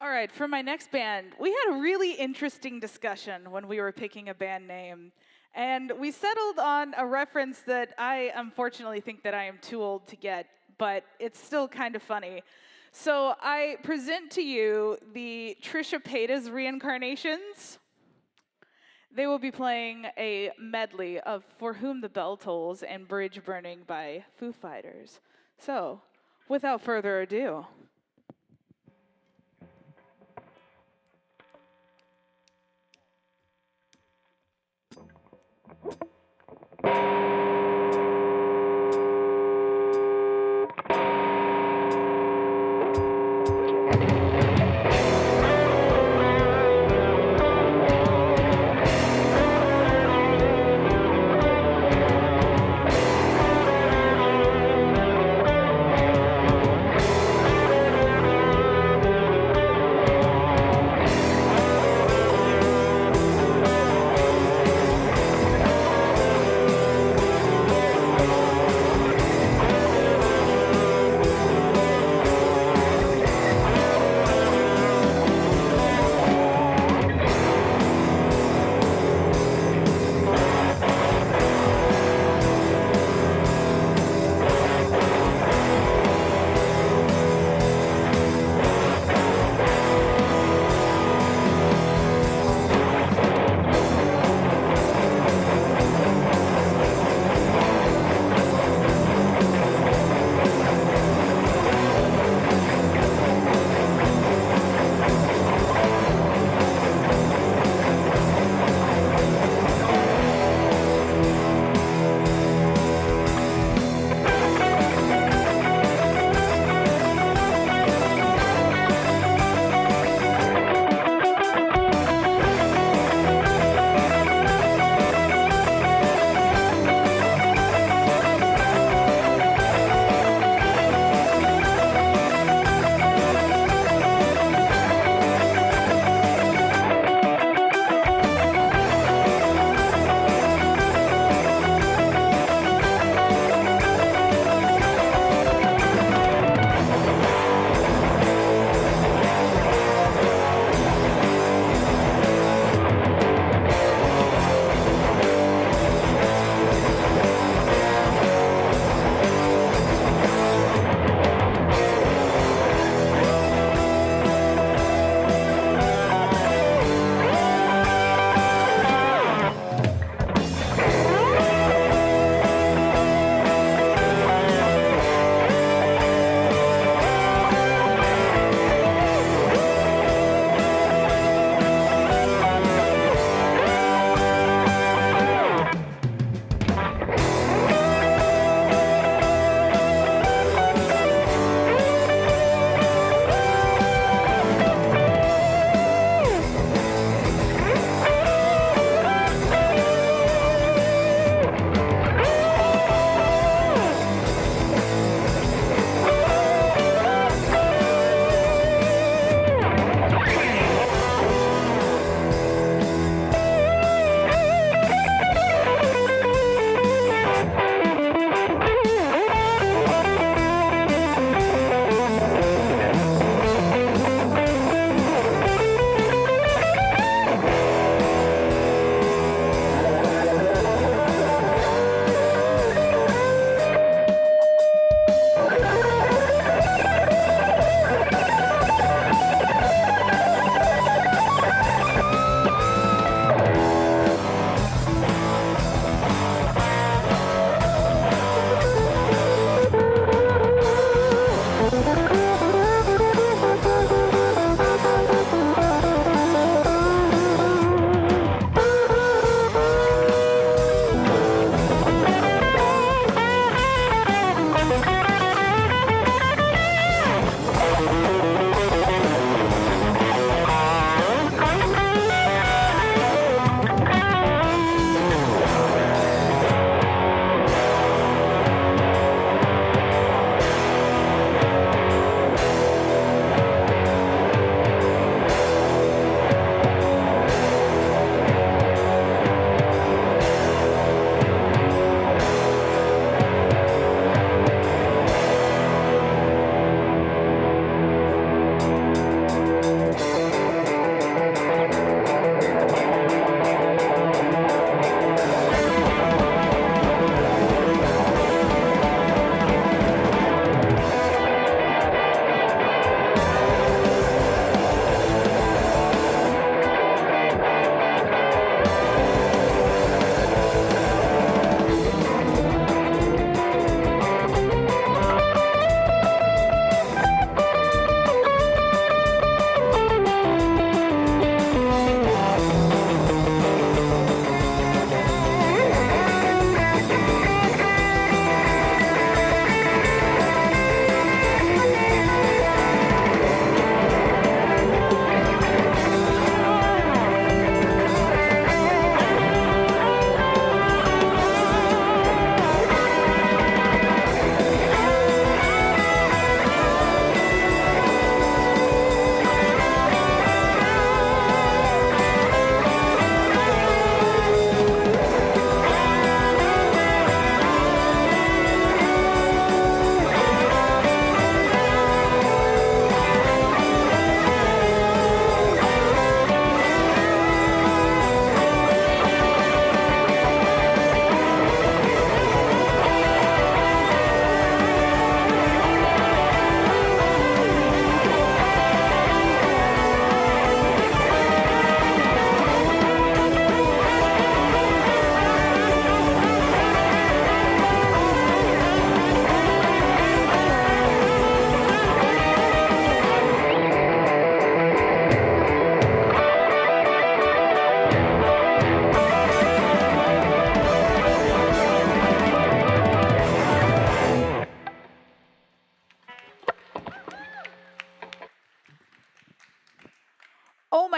All right, for my next band, we had a really interesting discussion when we were picking a band name. And we settled on a reference that I unfortunately think that I am too old to get, but it's still kind of funny. So I present to you the Trisha Paytas reincarnations. They will be playing a medley of For Whom the Bell Tolls and Bridge Burning by Foo Fighters. So, without further ado.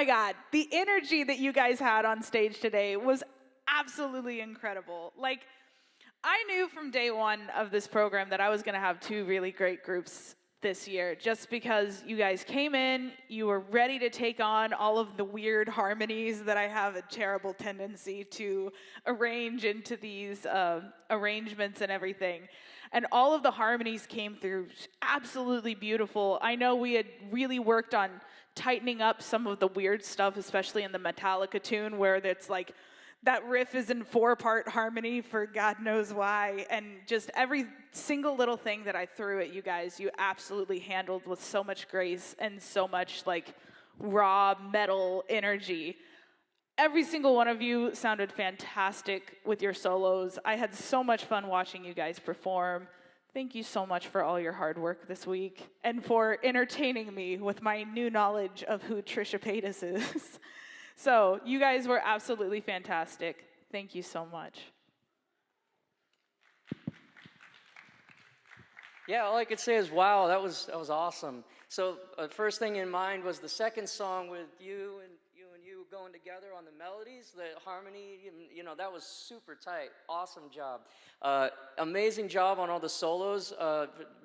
my God, the energy that you guys had on stage today was absolutely incredible. Like, I knew from day one of this program that I was going to have two really great groups this year, just because you guys came in, you were ready to take on all of the weird harmonies that I have a terrible tendency to arrange into these arrangements and everything. And all of the harmonies came through absolutely beautiful. I know we had really worked on tightening up some of the weird stuff, especially in the Metallica tune, where it's like, that riff is in 4-part harmony for God knows why, and just every single little thing that I threw at you guys, you absolutely handled with so much grace and so much like raw metal energy. Every single one of you sounded fantastic with your solos. I had so much fun watching you guys perform. Thank you so much for all your hard work this week and for entertaining me with my new knowledge of who Trisha Paytas is. So you guys were absolutely fantastic. Thank you so much. Yeah, all I could say is, wow, that was awesome. So first thing in mind was the second song with you going together on the melodies, the harmony, you know, that was super tight. Awesome job. Amazing job on all the solos,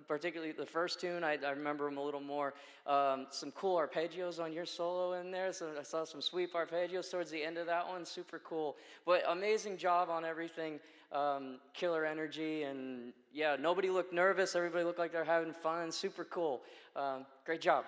particularly the first tune. I remember them a little more. Some cool arpeggios on your solo in there. So I saw some sweep arpeggios towards the end of that one. Super cool. But amazing job on everything. Killer energy, and yeah, nobody looked nervous. Everybody looked like they're having fun. Super cool. Great job.